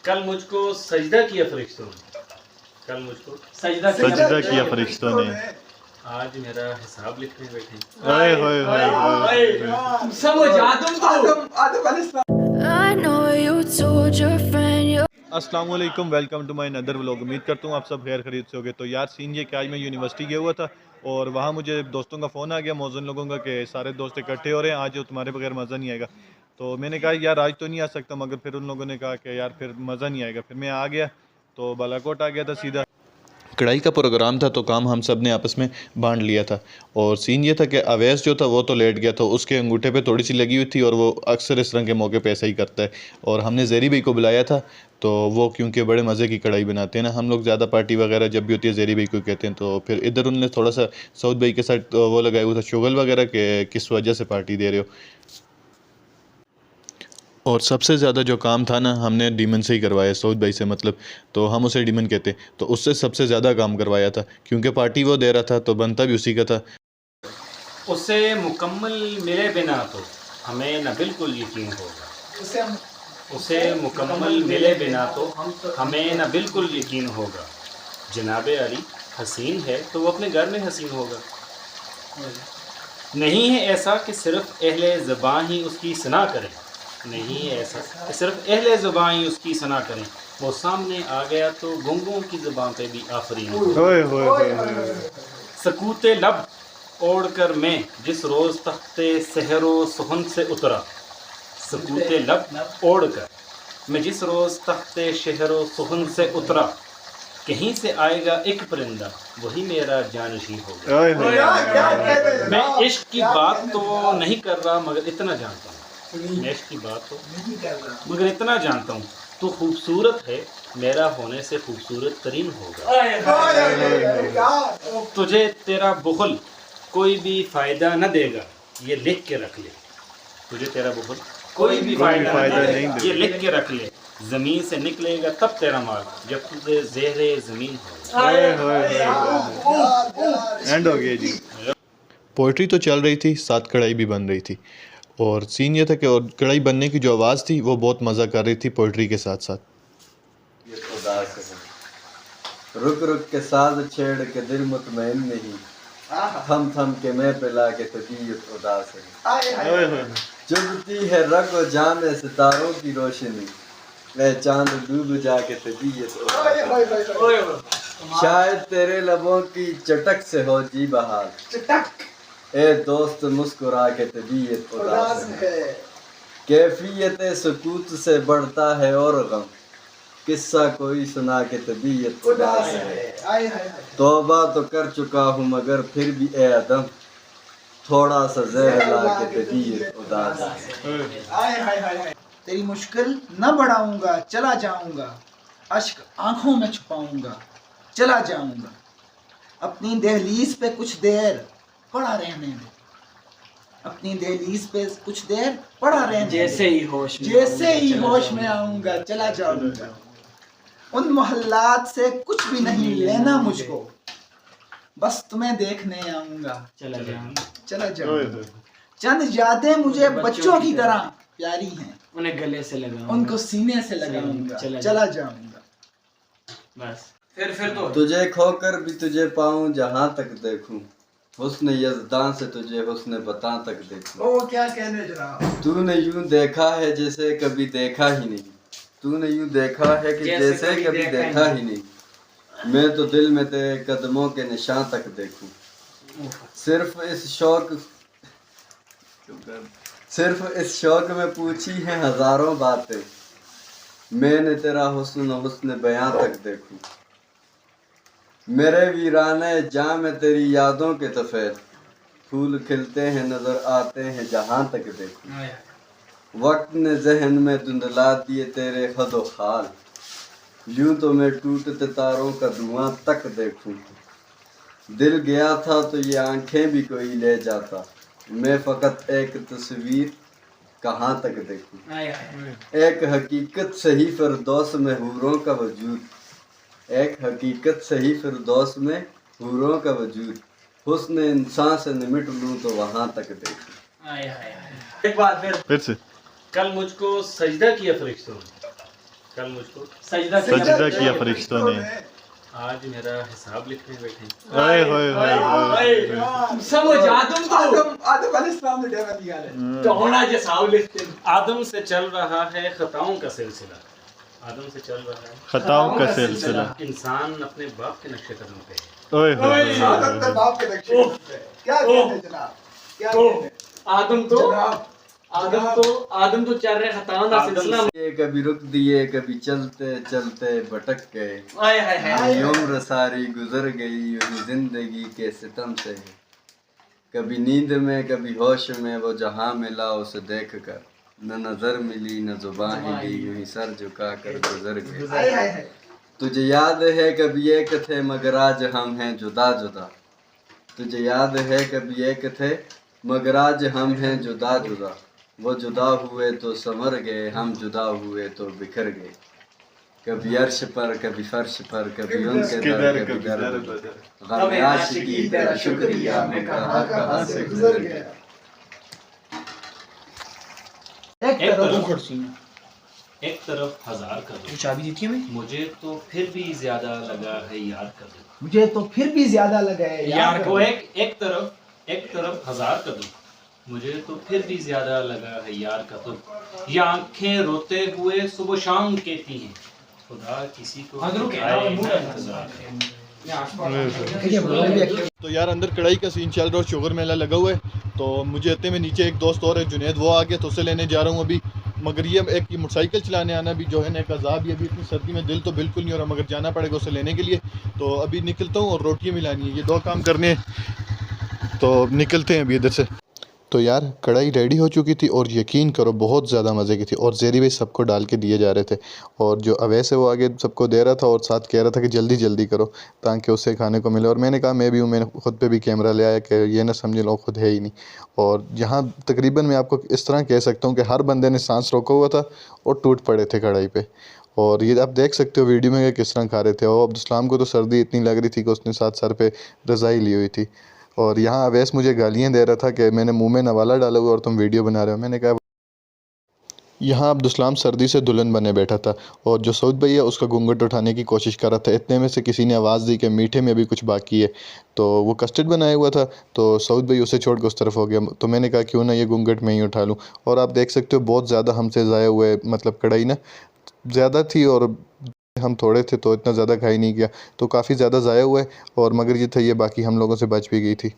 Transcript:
कल मुझको सजदा किया फरिश्तों ने, कल मुझको सजदा किया फरिश्तों ने। आज मेरा हिसाब लिखने बैठे। ओए होए होए समझ आदम I know you told your friend you अस्सलाम वालेकुम, welcome to my another vlog. उम्मीद करता हूँ आप सब खैर खरीद से होगे। तो यार सीन ये कि आज मैं यूनिवर्सिटी गया हुआ था और वहाँ मुझे दोस्तों का फ़ोन आ गया, मौजूद लोगों का, कि सारे दोस्त इकट्ठे हो रहे हैं, आज तुम्हारे बगैर मज़ा नहीं आएगा। तो मैंने कहा यार आज तो नहीं आ सकता, मगर फिर उन लोगों ने कहा कि यार फिर मज़ा नहीं आएगा। फिर मैं आ गया तो बालाकोट आ गया था सीधा। कढ़ाई का प्रोग्राम था तो काम हम सब ने आपस में बांट लिया था। और सीन ये था कि अवैस जो था वो तो लेट गया था, उसके अंगूठे पे थोड़ी सी लगी हुई थी और वो अक्सर इस तरह के मौके पे ऐसा ही करता है। और हमने ज़ेरी भाई को बुलाया था, तो वो क्योंकि बड़े मज़े की कढ़ाई बनाते हैं ना, हम लोग ज़्यादा पार्टी वगैरह जब भी होती है ज़ेरी भाई को कहते हैं। तो फिर इधर उन्होंने थोड़ा सा सऊद भाई के साथ वो लगाया हुआ था शुगल वगैरह के किस वजह से पार्टी दे रहे हो। और सबसे ज़्यादा जो काम था ना हमने डीमन से ही करवाया, सऊद भाई से, मतलब तो हम उसे डीमन कहते, तो उससे सबसे ज़्यादा काम करवाया था क्योंकि पार्टी वो दे रहा था तो बनता भी उसी का था। उसे मुकम्मल मिले बिना तो हमें न बिल्कुल यकीन होगा, उसे मुकम्मल मिले बिना तो हमें न बिल्कुल यकीन होगा। जनाबे अली हसीन है तो वो अपने घर में हसीन होगा। नहीं है ऐसा कि सिर्फ अहले ज़बां ही उसकी सना करें, नहीं है ऐसा कि सिर्फ अहले ज़बां ही उसकी सना करें। वो सामने आ गया तो गुंगों की ज़बां पे भी आफरीन हो। सकूते लब ओढ़ कर मैं जिस रोज़ तख्ते सहरो सुहन से उतरा, सकूते लब ओढ़ कर मैं जिस रोज़ तख्ते शहरो सुहन से उतरा, कहीं से आएगा एक परिंदा वही मेरा जानशी होगा। मैं इश्क की बात तो नहीं कर रहा मगर इतना जानता हूँ, मैं इश्क की बात तो मगर इतना जानता हूँ, तो खूबसूरत है मेरा होने से खूबसूरत तरीन होगा। तुझे तेरा बुखल कोई भी फ़ायदा न देगा ये लिख के रख ले, तुझे तेरा बुखल कोई भी फ़ायदा नहीं देगा ये लिख के रख ले। ज़मीन से निकलेगा तब तेरा माल जब तुझे ज़ेरे ज़मीन हो। एंड हो गया जी। पोइट्री तो चल रही थी, साथ कढ़ाई भी बन रही थी। और सीन ये था कि और कढ़ाई बनने की जो आवाज़ थी वो बहुत मज़ा कर रही थी पोइट्री के साथ साथ। रुक रुक के साज छेड़ के दिल मुतमईन नहीं, थम थम के मैं पिला के तबीयत उदास है। चुभती है रग और जान में सितारों की रोशनी, मैं चांद डूब जाके तबीयत उदास है। शायद तेरे लबों की चटक से हो जी बहार, ए दोस्त मुस्कुरा के तबीयत उदास है। कैफियत सुकूत से बढ़ता है और गम, किस्सा कोई सुना के तबीयत उदास है। तौबा तो कर चुका हूँ मगर फिर भी ए अदम, थोड़ा सा जहर ला के तबीयत उदास है। तेरी मुश्किल न बढ़ाऊंगा चला जाऊंगा, अश्क आंखों में छुपाऊंगा चला जाऊंगा, अपनी दहलीज पे कुछ देर पड़ा रहने दे, अपनी दहलीज पे कुछ देर पड़ा रहने दे, जैसे ही होश में आऊंगा चला जाऊंगा। उन मोहल्लात से कुछ भी नहीं लेना मुझको, बस तुम्हें देखने आऊंगा चला जाऊंगा। चंद यादें मुझे बच्चों की तरह प्यारी हैं, उन्हें गले से लगाऊंगा, उनको सीने से लगाऊंगा चला जाऊंगा। बस फिर तो तुझे खोकर भी तुझे पाऊं जहां तक देखूं, हुस्न यज़दान से तुझे हुस्न बता तक देखूं। ओ क्या कहने जनाब। तूने यूं देखा है जैसे कभी देखा ही नहीं, तूने यूं देखा है कि जैसे कभी देखा ही नहीं, मैं तो दिल में तेरे कदमों के निशान तक देखूं। सिर्फ इस शौक में पूछी हैं हजारों बातें, मैंने तेरा हुस्न बयां तक देखूं। मेरे वीराने जां में तेरी यादों के सफेद फूल खिलते हैं नजर आते हैं जहां तक देखूं। वक्त ने जहन में धुंधला दिए तेरे खदो खाल, यूं तो मैं टूटते तारों का धुआं तक देखूं। दिल गया था तो ये आंखें भी कोई ले जाता, मैं फकत एक तस्वीर कहाँ तक देखूं। एक हकीकत सही फिरदौस में हूरों का वजूद, एक हकीकत सही फिरदौस में हूरों का वजूद, हुस्न इंसान से निमिट लूं तो वहाँ तक देखूं। एक बात फिर से कल मुझको सजदा किया फरिश्तों ने, कल मुझको सजदा किया फरिश्तों ने। आज मेरा हिसाब लिखने बैठे। ओए होए होए होए। समझ आदम तो आदम अलैहिस्सलाम ने डेवा दिया है तो होना जो साव लिखते हैं। आदम से चल रहा है खताओं का सिलसिला। आदम से चल रहा है खताओं का सिलसिला। इंसान अपने बाप के नक्शे कदम पे है। ओए होए आदम के बाप के नक्शे पे क्या कहते हैं जनाब, क्या कहते हैं आदम तो जनाब? आदम तो चल रहे खताओं का सिलसिला। ये कभी रुक दिए, कभी चलते चलते भटक गए। आए हाय हाय। ये उम्र सारी गुजर गई यूं जिंदगी के सितम से। कभी नींद में कभी होश में वो जहां मिला उसे देख कर, न नजर मिली न जुबां हिली, यूं ही सर झुका कर गुजर गए। हाय हाय हाय। तुझे याद है कभी एक थे मगर आज हम हैं जुदा जुदा। तुझे याद है कभी एक थे मगर आज हम हैं जुदा जुदा। वो जुदा हुए तो संवर गए, हम जुदा हुए तो बिखर गए। कभी अर्श पर कभी फर्श पर, कभी उनके दर कभी दर। गम आशिकी तेरा शुक्रिया मैं कहाँ कहाँ से गुजर गया। एक तरफ कुर्सी में एक तरफ हजार कदम, चाबी दी थी हमें। मुझे तो फिर भी ज्यादा लगा है यार कदम। मुझे तो फिर भी ज्यादा लगा है यार को एक तरफ हजार कदम, मुझे तो फिर भी ज्यादा लगा है यार कदम। ये आंखें रोते हुए सुबह शाम कहती हैं, खुदा किसी को दिखाए ना इंतजार है। तो यार अंदर कढ़ाई का सीन चल रहा है, शुगर मेला लगा हुआ है। तो मुझे इतने में नीचे एक दोस्त और है जुनैद, वो आ गया तो उसे लेने जा रहा हूँ अभी। मगर ये एक मोटरसाइकिल चलाने आना भी जो है ना एक अजाब। ये अभी इतनी सर्दी में दिल तो बिल्कुल नहीं हो रहा, मगर जाना पड़ेगा उसे लेने के लिए। तो अभी निकलता हूँ और रोटियाँ मिलानी है, ये 2 काम करने हैं। तो निकलते हैं अभी इधर से। तो यार कढ़ाई रेडी हो चुकी थी और यकीन करो बहुत ज़्यादा मज़े की थी। और ज़ेरी भाई सबको डाल के दिए जा रहे थे, और जो अवैस है वो आगे सबको दे रहा था और साथ कह रहा था कि जल्दी जल्दी करो ताकि उससे खाने को मिले। और मैंने कहा मैं भी हूँ, मैंने ख़ुद पे भी कैमरा ले आया कि ये ना समझे लोग खुद है ही नहीं। और यहाँ तकरीबन मैं आपको इस तरह कह सकता हूँ कि हर बंदे ने सांस रोका हुआ था और टूट पड़े थे कढ़ाई पर। और ये आप देख सकते हो वीडियो में कि किस तरह खा रहे थे। और अब्दुल को तो सर्दी इतनी लग रही थी कि उसने साथ सर पे रज़ाई ली हुई थी। और यहाँ अवैस मुझे गालियाँ दे रहा था कि मैंने मुंह में नवाला डाला हुआ और तुम वीडियो बना रहे हो। मैंने कहा यहाँ अब्दुल सर्दी से दुल्हन बने बैठा था और जो सऊद भाई है उसका घूंघट उठाने की कोशिश कर रहा था। इतने में से किसी ने आवाज़ दी कि मीठे में भी कुछ बाकी है। तो वो कस्टर्ड बनाया हुआ था, तो सऊद भाई उसे छोड़ कर उस तरफ हो गया। तो मैंने कहा क्यों ना ये घूंघट मैं ही उठा लूँ। और आप देख सकते हो बहुत ज़्यादा हमसे ज़ाया हुए, मतलब कढ़ाई ना ज़्यादा थी और हम थोड़े थे तो इतना ज़्यादा खा ही नहीं गया, तो काफ़ी ज़्यादा ज़ाया हुआ है। और मगर ये था, ये बाकी हम लोगों से बच भी गई थी।